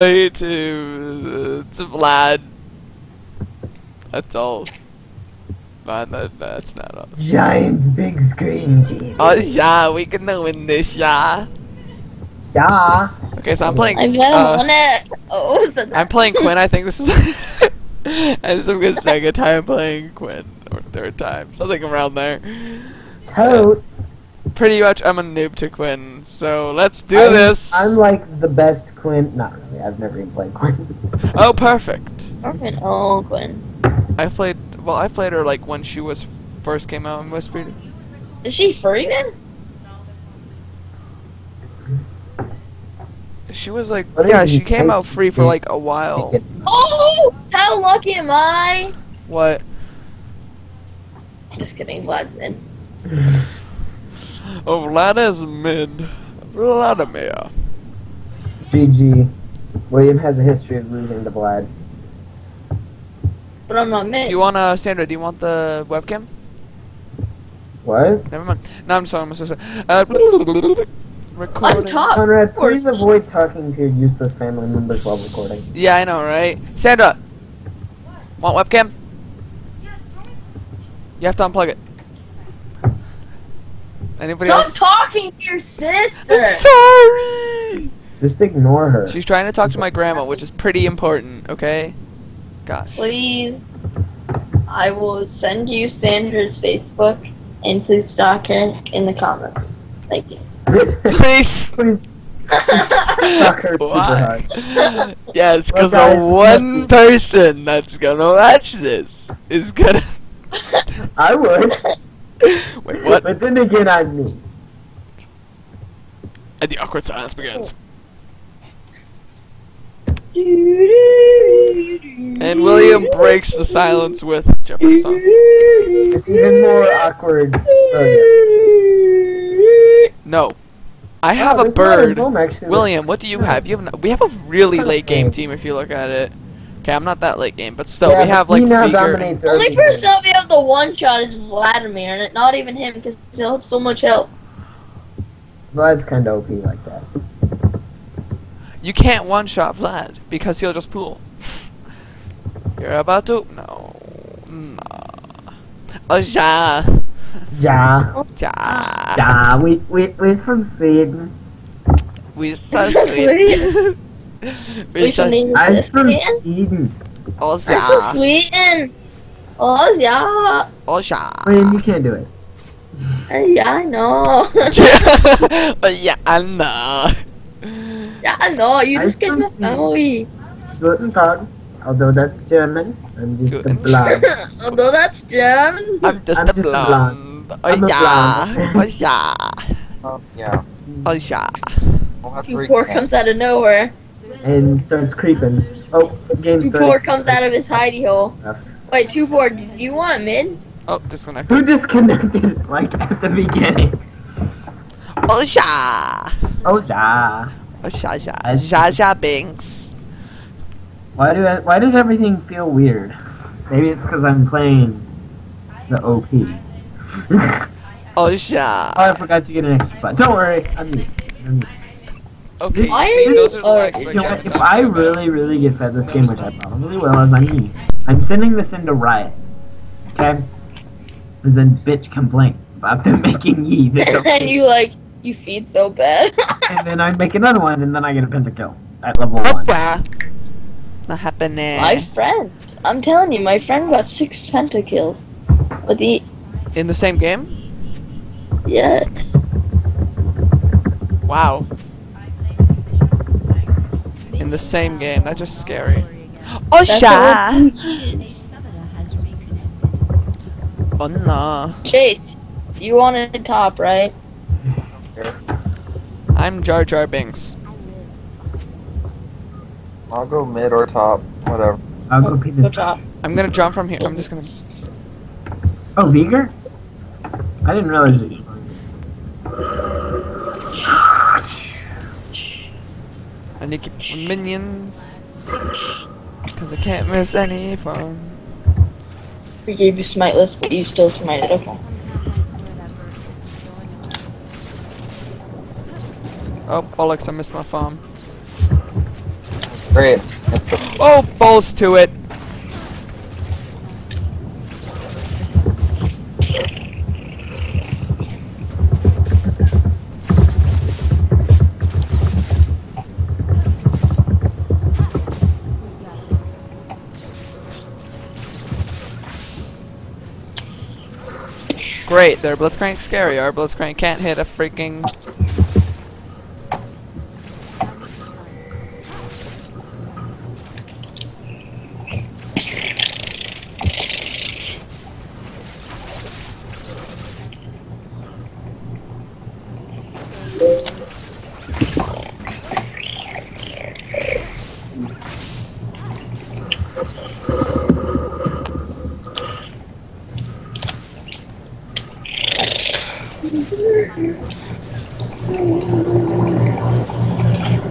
to Vlad. That's all. Man, that's not all. Giant big screen TV. Oh yeah, we can win this, yeah. Yeah. Okay, so I'm playing. I've never won it. Oh, so I'm playing Quinn. I think this is. And this is the second time playing Quinn, or third time, something around there. Totes. Pretty much, I'm a noob to Quinn, so let's do this. I'm like the best Quinn. Not really. I've never even played Quinn. Oh, perfect. Oh, Quinn. I played. Well, I played her like when she was first came out in Whispered. Is she free then? She was like, What yeah, is she he came out taking? free for like a while. Oh, how lucky am I? What? Just kidding, Vlad's mid. Oh, Vlada's mid. Vladimir. GG. William has a history of losing to Vlad. But I'm not mid. Do you want Sandra? Do you want the webcam? What? Never mind. No, I'm sorry, my sister. Recording. I'm top. Conrad, please Of course. avoid talking to your useless family members while recording. Yeah, I know, right? Sandra, want webcam? You have to unplug it. Anybody Stop else? talking to your sister. I'm sorry. Just ignore her. She's trying to talk to my grandma, which is pretty important. Okay. Gosh. Please, I will send you Sandra's Facebook, and please stalk her in the comments. Thank you. Please. Please suck her super Why? hard. Yes, because Well, the guys, one person that's gonna watch this is gonna. I would. Wait, what? But then again, I'm me. And the awkward silence begins. And William breaks the silence with Jeopardy song. It's even more awkward. No. I have a this bird. home actually William, what do you have? You have we have a really late game team if you look at it. Okay, I'm not that late game, but still, Yeah, we have but like he now Vigor. dominates Only everything. person that we have the one shot is Vladimir, and not even him because he'll have so much help. Vlad's kind of OP like that. You can't one-shot Vlad because he'll just pool. You're about to no. Oh yeah. Yeah. Ja. Yeah, we're from Sweden. We so sweet. We should name I'm this from Sweden. Sweden. Oh I'm from yeah. Sweden. Oh yeah. Oh yeah. William, you can't do it. Yeah, I know. Oh yeah, I know. Yeah, I know. You just get I'm my from family. Guten Tag. Although that's German, I'm just a Guten blonde. Although that's German. I'm just I'm a just a blonde. I'm Oh a yeah. blonde. Oh yeah. Yeah. Oh yeah. We'll have to Two-Poor reconnect. comes out of nowhere. And starts creeping. Oh, game Two-Poor 30. comes out of his hidey hole. Yeah. Wait, Two-Poor, do you want mid? Oh, disconnected. Who disconnected like at the beginning? Oh yeah. Oh yeah. Oh ja. Ja ja Binks. Why does everything feel weird? Maybe it's because I'm playing the OP. Oh yeah. Oh, I forgot to get an extra spot. Don't worry, I'm me. Okay, Why see, are those you- are the oh, aspects You know, of it. if I really get fed this game, which I probably will, as I'm me, I'm sending this into Riot. Okay? And then bitch complain about them making Yi this And okay. you feed so bad. And then I make another one, and then I get a pentakill at level 1. Opa. Not happening. My friend. I'm telling you, my friend got 6 pentakills. With the... In the same game? Yes. Wow. In the same game. That's just scary. Oh That's yeah. what he is. Oh no. Chase, you wanted top, right? I'm Jar Jar Binks. I'll go mid or top, whatever. I'll go peep Go this. top. I'm gonna jump from here. I'm just gonna. Oh, Vigor? I didn't realize it. I need to keep minions. Because I can't miss any fun. We gave you smiteless, but you still smited. Okay. Oh, bollocks, I missed my farm. Great. Oh, balls to it. Great, their Blitzcrank's scary. Our Blitzcrank can't hit a freaking...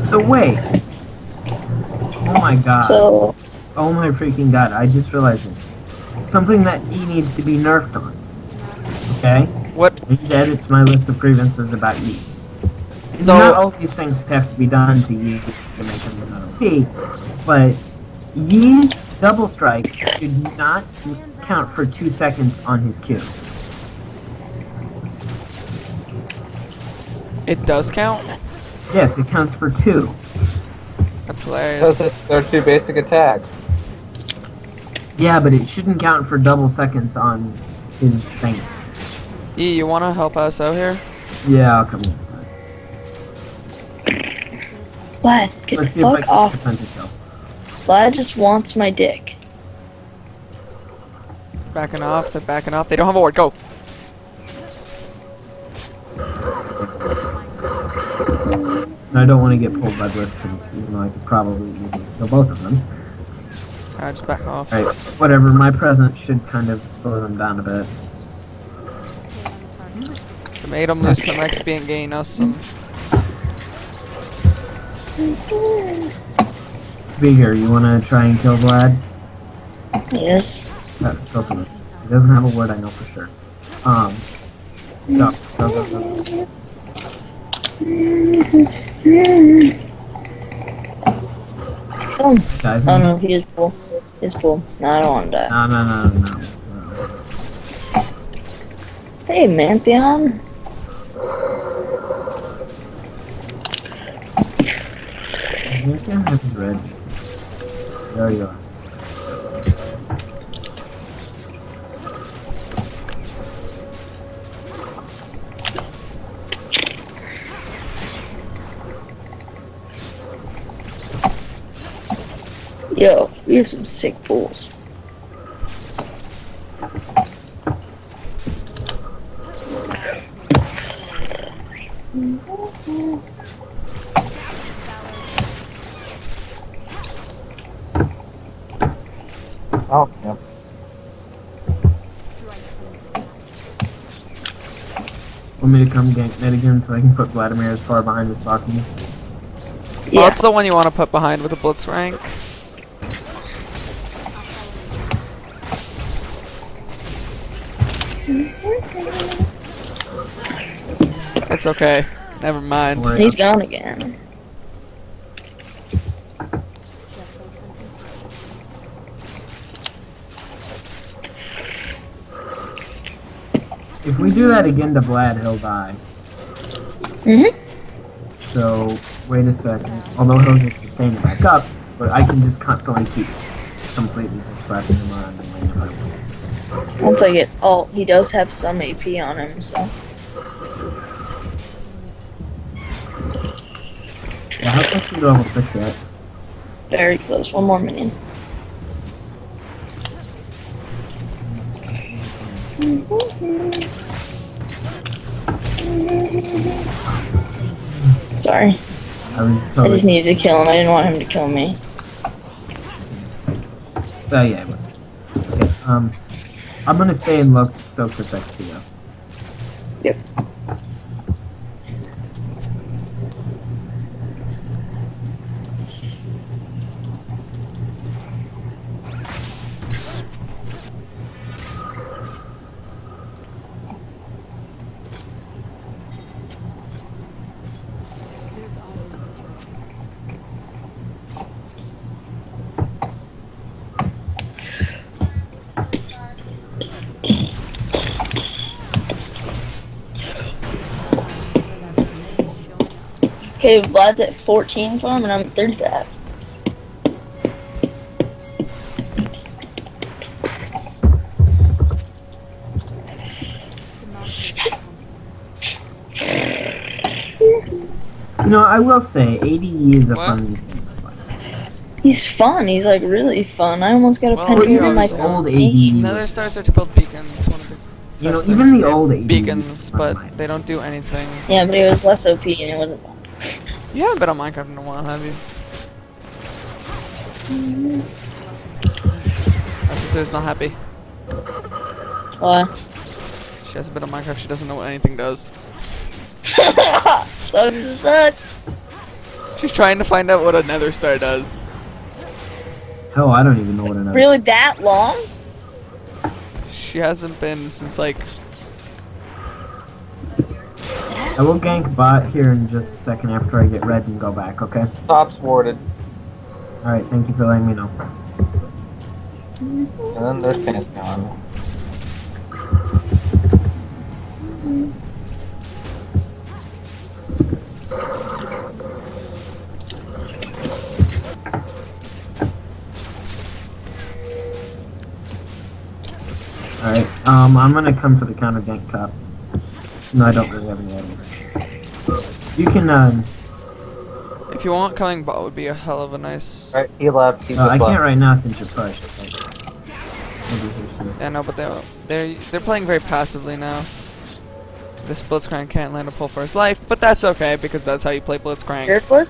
So wait. Oh my god. So, Oh my freaking god, I just realized it. Something that E needs to be nerfed on. Okay? What? Instead, it's my list of grievances about E. So- Not all these things have to be done to E to make them not OP, but Ye's double strike should not count for 2 seconds on his Q. It does count? Yes, it counts for 2. That's hilarious. They're two basic attacks. Yeah, but it shouldn't count for double seconds on his thing. E, you wanna help us out here? Yeah, I'll come in. Vlad, get Let's the see if I fuck can off. defend yourself. Vlad just wants my dick. Backing off, they're backing off. They don't have a ward, go! I don't want to get pulled by Blitzkrieg, even though I could probably easily kill both of them. Alright, just back off. Alright, whatever, my presence should kind of slow them down a bit. We made them lose some XP and gain us some. Be here, you want to try and kill Vlad? Yes. Go for this. He doesn't have a word, I know for sure. Go. Kill him. Dive Oh in. no, he is full. He's full. No, I don't want to die. No. Hey, Mantheon. You can have his red. There you are. Yo, we have some sick pools. Oh, yep. Want me to come gank net again so I can put Vladimir as far behind as possible? Well, Yeah. that's the one you want to put behind with a blitz rank. It's okay. Never mind. Don't worry. He's gone again. If we do that again to Vlad, he'll die. So, wait a second. Although he'll just sustain it back up, but I can just constantly keep completely slapping him around and laying him out. Once I get ult, he does have some AP on him, so. Yeah, how close are you to level 6 yet? Very close. One more minion. Sorry. I was I totally... just needed to kill him. I didn't want him to kill me. yeah, but... Okay, I'm gonna stay and look soak this XP up. Yep. Okay, Vlad's at 14 for him, and I'm at 35. You know, I will say, ADE is a What? fun. He's fun. He's like really fun. I almost got a Well, pentagram you're in like obviously old me. AD. Nether stars are to build beacons. One of the You know, best even things. the They have old AD. beacons, but they don't do anything. Yeah, but it was less OP and it wasn't fun. You haven't been on Minecraft in a while, have you? My sister's not happy. Why? She hasn't been on Minecraft. She doesn't know what anything does. Sucks to suck. She's trying to find out what a Nether star does. Hell, I don't even know what another. Really that long? She hasn't been since like. I will gank bot here in just a second after I get red and go back, okay? Top's warded. Alright, thank you for letting me know. And then there's Pantheon. Alright, I'm gonna come for the counter gank top. No, I don't really have any items. You can, If you want, coming bot would be a hell of a nice. Alright, he left. He just I can't left. right now since you're pushed. Maybe here soon. Yeah, no, but they're playing very passively now. This Blitzcrank can't land a pull for his life, but that's okay because that's how you play Blitzcrank. Airport?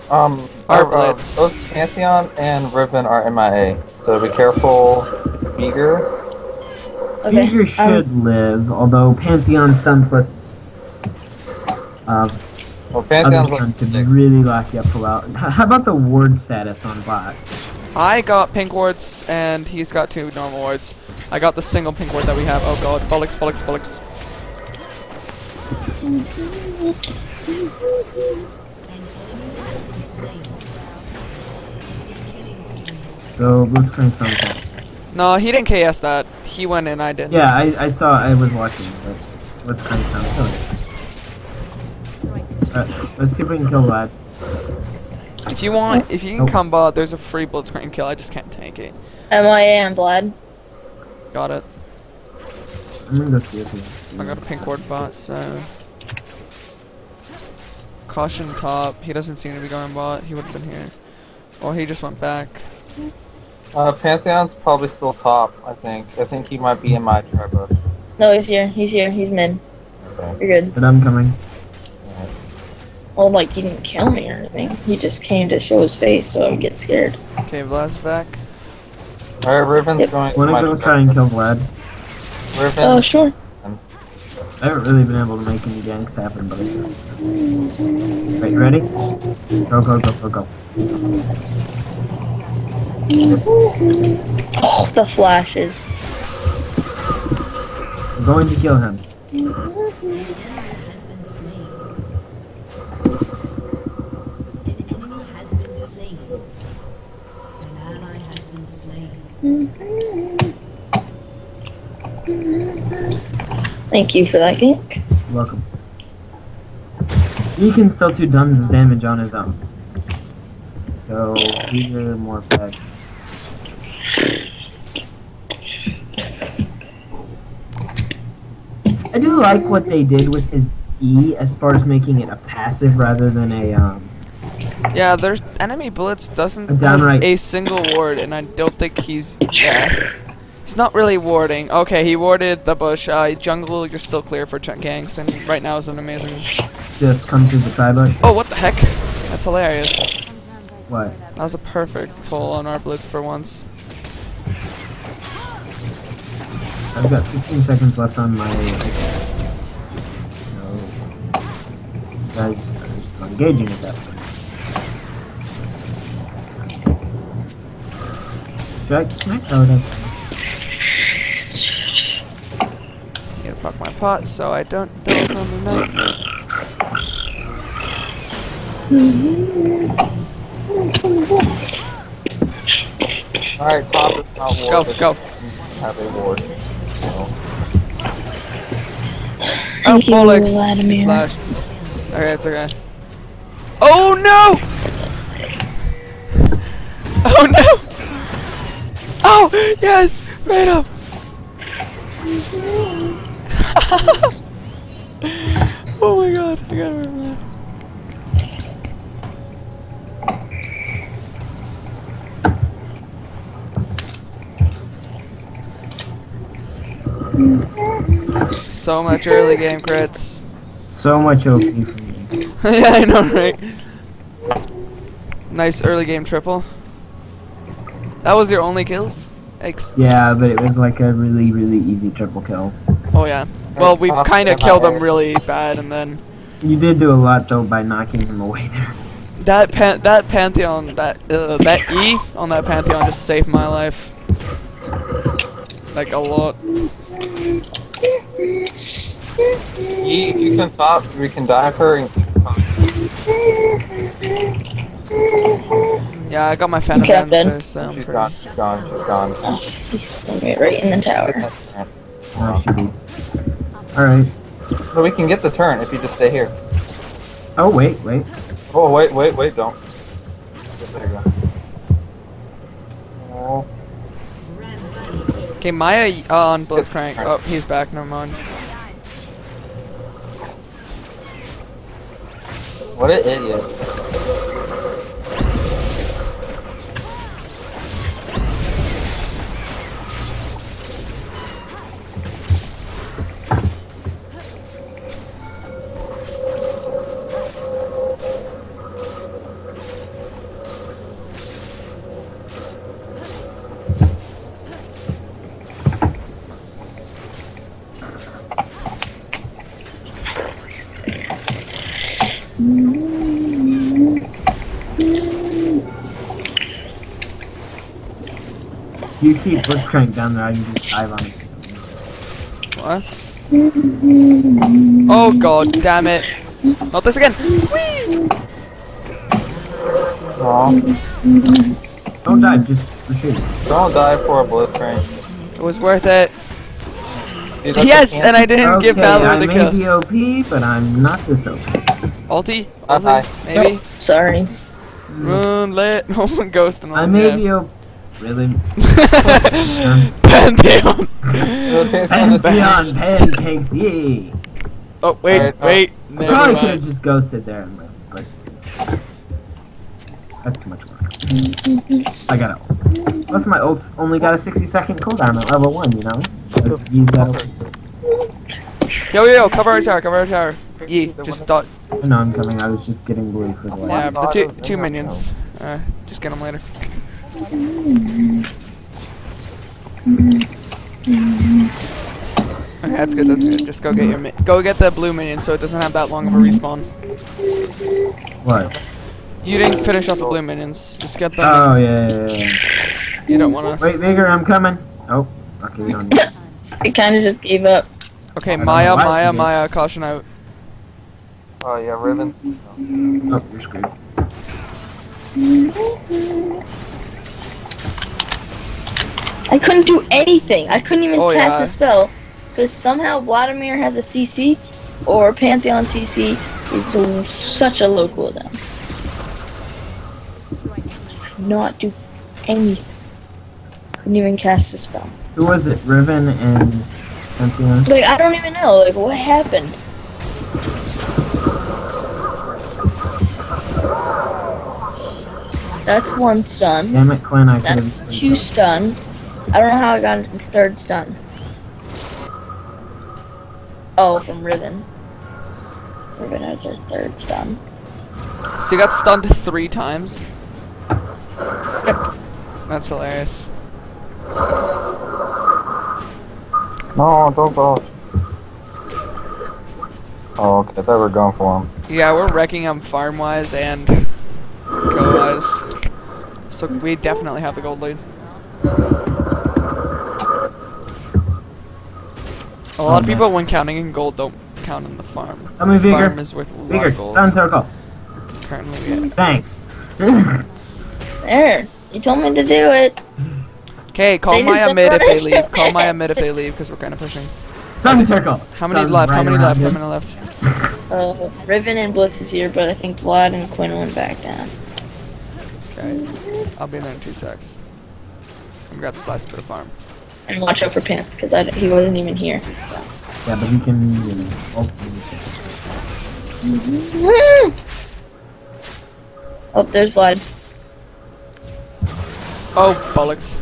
Our Blitz. Both Pantheon and Riven are MIA, so be careful, Beager. Okay. Beaver should live, although Pantheon stun plus Well, other Pantheon's stun like could 6. really lock you up for a while. How about the ward status on bot? I got pink wards and he's got 2 normal wards. I got the single pink ward that we have. Oh god, bullocks, bullocks, bullocks. So Blitzcrank stun. No, he didn't KS that. He went in, I didn't. Yeah, I saw, I was watching, but Blitzcrank stun. Let's see if we can kill Vlad. If you want, if you can Oh. come bot, there's a free Blitzcrank kill. I just can't tank it. MIA and Vlad. Got it. I'm gonna go see if he. I got a pink ward bot, so. Caution top. He doesn't seem to be going bot. He would have been here. Or he just went back. Pantheon's probably still top, I think. I think he might be in my tribe. No, he's here. He's here. He's mid. Okay. You're good. But I'm coming. Well, like, he didn't kill me or anything. He just came to show his face, so I would get scared. Okay, Vlad's back. Alright, Riven's Yep. going Wanna go try and kill Vlad? Riven. Oh, sure. I haven't really been able to make any ganks happen, but I can. Right, you ready? Go, go, go, go, go. Oh, the flashes. I'm going to kill him. Thank you for that gank. You're welcome. He can still do tons of damage on his own. So, these are more effective. I do like what they did with his E as far as making it a passive rather than a, Yeah, there's enemy Blitz doesn't A has downright- a single ward, and I don't think he's. Yeah. He's not really warding. Okay, he warded the bush. Jungle, you're still clear for ganks, and right now is an amazing. just come through the tri-bush. Oh, what the heck? That's hilarious. What? That was a perfect pull on our Blitz for once. I've got 15 seconds left on my. So, you guys are just not engaging at that point. Can I throw it up? Need to fuck my pot so I don't build on the night. Alright, top is not ward. Go, but go. Have a ward. So. Oh, Thank you, Bullocks! Vladimir. Flashed. Okay, it's okay. Oh no! Oh no! Oh yes! Right up! Oh my god! I gotta remember that. So much early game crits. So much OP for me. Yeah, I know, right? Nice early game triple. That was your only kills? X. Yeah, but it was like a really, really easy triple kill. Oh yeah. Well, we kind of killed him really bad, and then You did do a lot though by knocking him away there. that Pantheon, that E on that Pantheon just saved my life. Like a lot. If you can top, we can dive her and Yeah, I got my Phantom Captain. Dancer, so I'm she's pretty... gone, she's gone, she's gone. He's right in the tower. Oh, she did. Alright. So we can get the turn if you just stay here. Oh, wait, wait. Oh, wait, don't. There you go. Oh. Okay, Maya on Blitzcrank. Oh, he's back, never mind. What an idiot. You keep Blitzcrank down there, I can just dive on it. What? Oh god, damn it. Not this again! Whee! Aw. Don't dive, just retreat. Don't die for a Blitzcrank. It was worth it. Dude, that's Yes, a and I didn't give Valor I the may kill. be OP, but I'm not this OP. Ulti? Hi. Ulti? Maybe? Oh, sorry. Moonlit. No one ghosting on I may be OP. Really? Pantheon. Pantheon pancakes, yay! Oh, wait, Alright, wait. Probably Never could have mind. just ghosted there and lived, but that's too much work. I got ult. Plus my ult's only got a 60-second cooldown at level 1, you know? I've used that ult. Yo, cover our tower. Yee, just dot. I know I'm coming, I was just getting blue for the Yeah, last. the two minions. Just get them later. Okay, that's good. Just go get go get the blue minion so it doesn't have that long of a respawn. What? You didn't finish off the blue minions. Just get them. Oh, yeah. You don't wanna. Wait, Vigor, I'm coming. Oh, okay, we don't need it. I kind of just gave up. Okay, I don't know why she did. Maya, caution out. Oh yeah, Riven. Oh, you're screwed. I couldn't do anything. I couldn't even Oh, cast yeah. a spell because somehow Vladimir has a CC or Pantheon CC is such a low cooldown. Could not do anything. Couldn't even cast a spell. Who was it? Riven and Pantheon? Like I don't even know. Like what happened? That's one stun. Damn it, Quinn, I could That's have. two stun. I don't know how I got the third stun. Oh, from Riven. Riven has her third stun. So you got stunned 3 times. Yep. That's hilarious. No, don't go. Oh, okay, I thought we were going for him. Yeah, we're wrecking him farm wise and kill wise. So we definitely have the gold lead. A lot of people, when counting in gold, don't count in the farm. Come in, Vigor. Farm is worth a lot Vigor, of gold. stun circle. Currently, we get. Thanks. There. You told me to do it. Okay, call They just Maya don't mid if they run leave. Call it. Maya mid if they leave, because we're kind of pushing. Stun circle. How many Stun left? How right many around left? How him. many left? Riven and Blitz is here, but I think Vlad and Quinn went back down. Okay. I'll be there in 2 secs. So I'm gonna grab this last bit of farm. And watch out for Panth, because he wasn't even here. So. Yeah, but he can, you know, open. Oh, there's Vlad. Oh, bollocks.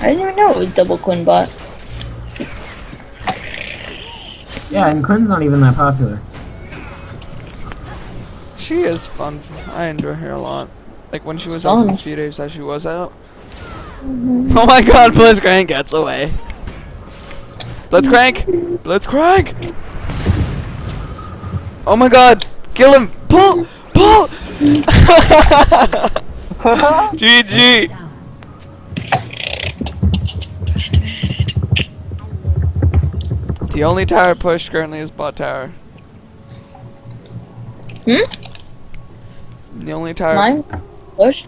I didn't even know it was double Quinn bot. Yeah, and Quinn's not even that popular. She is fun. I enjoy her a lot. Like when she was out for a few days that she was out. Oh my god, Blitzcrank gets away. Blitzcrank! Blitzcrank! Oh my god! Kill him! Pull! Pull! GG! The only tower push currently is bot tower. Hmm? The only tower. Mine? Push?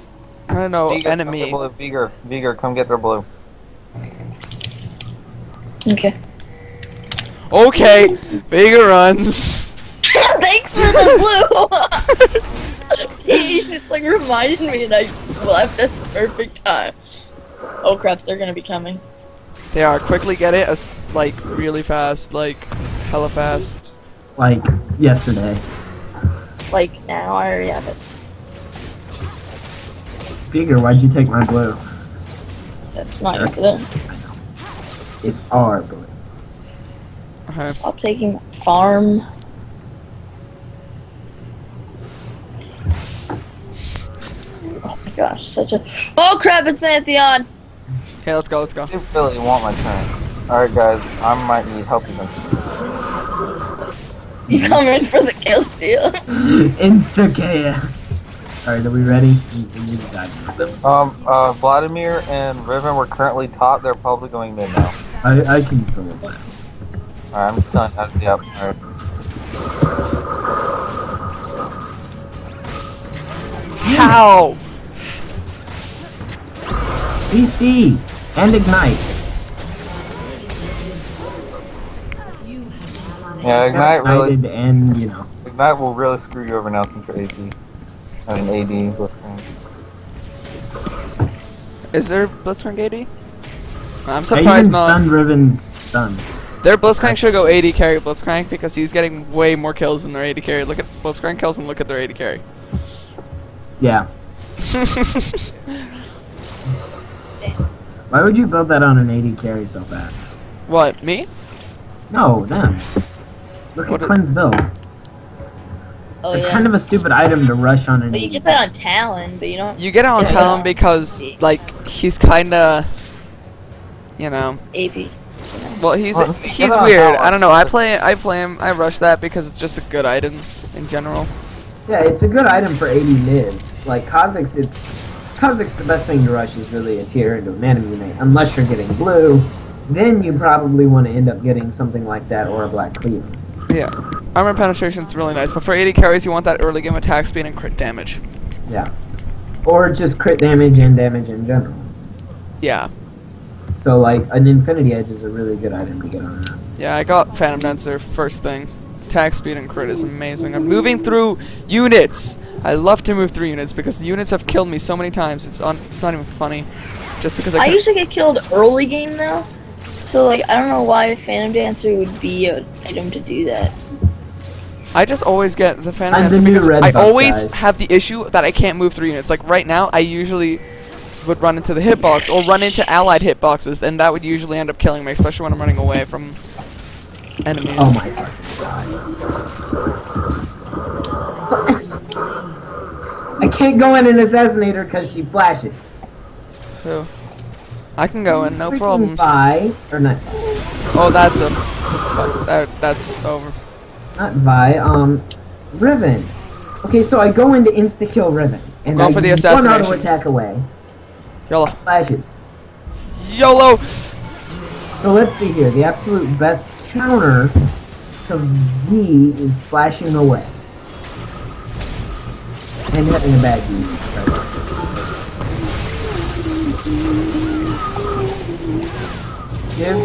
I don't know, Vigor, enemy. come get blue. Vigor, come get their blue. Okay. Okay, Vega runs. Thanks for the blue! He just like reminded me and I left at the perfect time. Oh crap, they're gonna be coming. They are. Quickly get it, like, really fast, like, hella fast. Like, yesterday. Like now, I already have it. Figure, why'd you take my blue? That's not even good. It's our blue. Okay. Stop taking farm. Oh my gosh, such a. Oh crap, it's Pantheon! Okay, let's go, let's go. I really want my turn. Alright guys, I might need help even. You come in for the kill steal. Insta chaos. Alright, are we ready? You decide. Vladimir and Riven were currently top, they're probably going mid now. I can solo that. Alright, I'm just telling you how to be up. Alright. How? CC and ignite. Yeah, Ignite really, Ignited and, you know. Ignite will really screw you over now since you're AD. I mean AD, Blitzcrank. Is there Blitzcrank AD? I'm I surprised even not. stunned Riven's stun. Their Blitzcrank should go AD carry Blitzcrank because he's getting way more kills than their AD carry. Look at Blitzcrank kills and look at their AD carry. Yeah. Why would you build that on an 80 carry so fast? What, me? No, them. Look What at Quinn's build. Oh It's yeah. kind of a stupid item to rush on an But you 80. get that on Talon, but you don't. You get it on Yeah. Talon because, like, he's kinda, you know. AP. Well, he's Well, he's get it on weird. Talon. I don't know. I play him. I rush that because it's just a good item in general. Yeah, it's a good item for 80 mids. Like Kha'Zix, Kha'Zix, the best thing to rush is really a tier into an enemy mate. Unless you're getting blue, then you probably want to end up getting something like that or a black cleaver. Yeah, armor penetration's really nice, but for 80 carries, you want that early game attack speed and crit damage. Yeah. Or just crit damage and damage in general. Yeah. So like an Infinity Edge is a really good item to get on that. Yeah, I got Phantom Dancer first thing. Attack speed and crit is amazing. I'm moving through units. I love to move through units because the units have killed me so many times. It's not even funny. Just because I I usually get killed early game though, so like I don't know why Phantom Dancer would be an item to do that. I just always get the Phantom I'm the Dancer new because red I buff, always guys. have the issue that I can't move through units. Like right now, I usually would run into the hitbox or run into allied hitboxes, and that would usually end up killing me, especially when I'm running away from enemies. Oh my god. I can't go in an assassinator because she flashes. Who? I can go in, no Freaking problem. Vi, or not, Oh, that's a fuck. That's over. not Vi, Riven. Okay, so I go into insta-kill Riven. And Go I for the one assassination. auto-attack away. YOLO. Flashes. YOLO. So let's see here. The absolute best counter to V is flashing away. And having a bad V. Give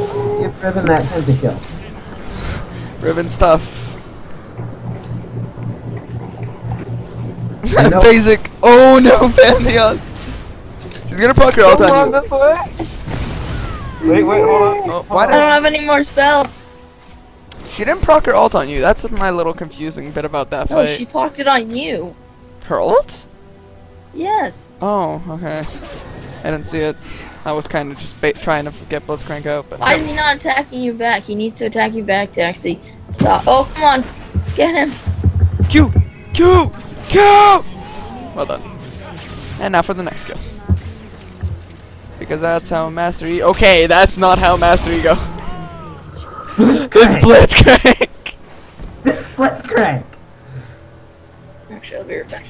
Ribbon that pentakill. Ribbon stuff. Nope. Basic. Oh no, Pantheon. She's gonna proc her ult on you. This way. Wait, hold on. Oh, why I don't did have any more spells. she didn't proc her ult on you? That's my little confusing bit about that No, fight. she pocked it on you. Her ult? Yes. Oh, okay. I didn't see it. I was kind of just trying to get Blitzcrank out, but Why is he not attacking you back? He needs to attack you back to actually stop. Oh, come on. Get him. Q! Q! Q! Well done. And now for the next kill. Because that's how Master E. Okay, that's not how Master E go. It's Blitzcrank! Blitzcrank! Actually, I'll be right back.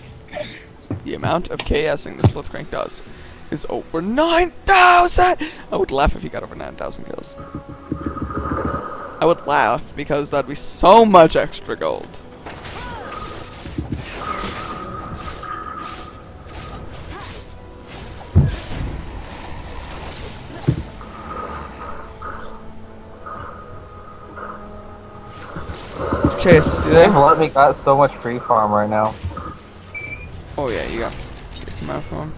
The amount of KSing this Blitzcrank does is over 9,000! I would laugh if he got over 9,000 kills. I would laugh because that'd be so much extra gold. Chase, you They've there? let me got so much free farm right now. Oh yeah, you got Chase him out for him.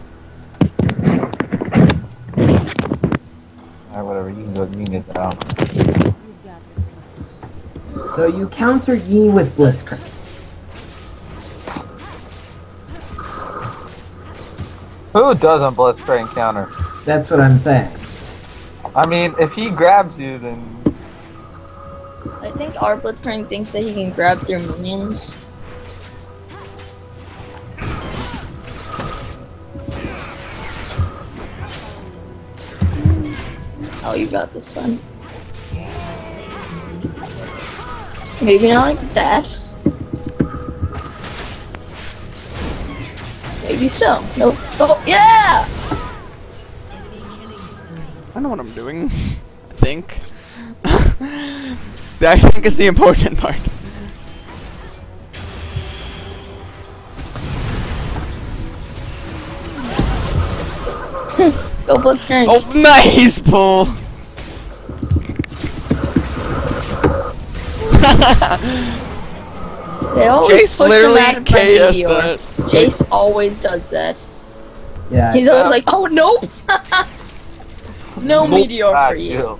Alright, whatever. You can go. You can get down. So you counter Yi with Blitzcrank. Who doesn't Blitzcrank counter? That's what I'm saying. I mean, if he grabs you, then I think our Blitzcrank thinks that he can grab their minions. Oh, you got this one. Maybe not like that. Maybe so. Nope. Oh, yeah! I know what I'm doing. I think. I think it's the important part. Go Blitzcrank. Oh, nice pull! They always Jace push literally him out of my KS'd meteor. that. Jace always does that. Yeah. He's always like, oh, nope! No Nope. meteor ah, for you. kill.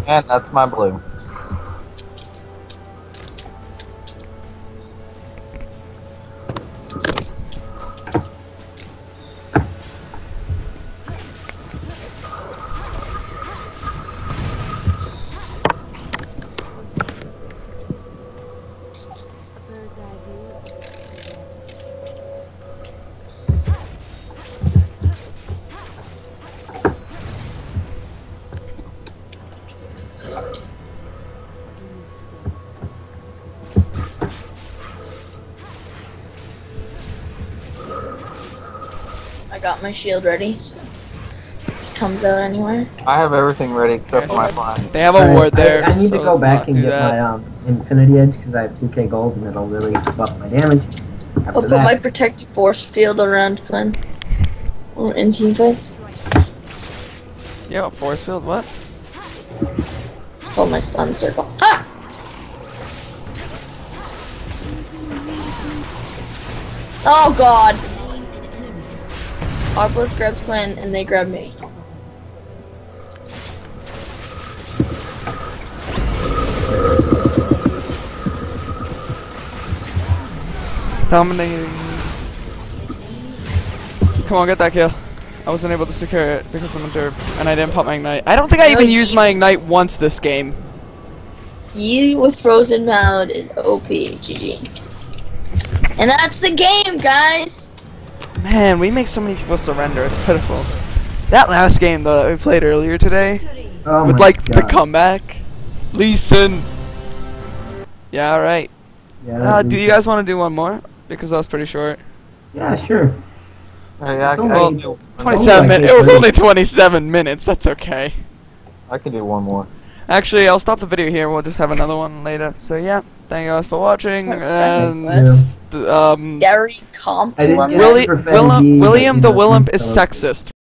And that's my blue. I got my shield ready, so if it comes out anywhere. I have everything ready except for my flying. They have a Alright, ward there. I need so to go let's back not and do get that. my Infinity Edge because I have 2k gold and it'll really buff my damage. After I'll put that, my protective force field around Glenn. Or in team fights. Yeah, force field, what? It's called my stun circle. Ha! Oh god! Our Blitz grabs Gwen and they grab me. Dominating. Come on, get that kill. I wasn't able to secure it because I'm a derp, and I didn't pop my ignite. I don't think I even used my ignite once this game. You with Frozen Mode is OP, GG. And that's the game, guys! Man, we make so many people surrender. It's pitiful. That last game though that we played earlier today, oh with my like the God. comeback, Lee Sin. Yeah, all right. Yeah, Do you guys want to do one more? Because that was pretty short. Yeah, sure. Yeah, I It's can only- do one. 27 like minutes. It was 30. only 27 minutes. That's okay. I I can do one more. Actually, I'll stop the video here. We'll just have another one later. So yeah, thank you guys for watching. And Gary I didn't compliment. get it for Fenty, William but, the you know, Willimp is things so- sexist.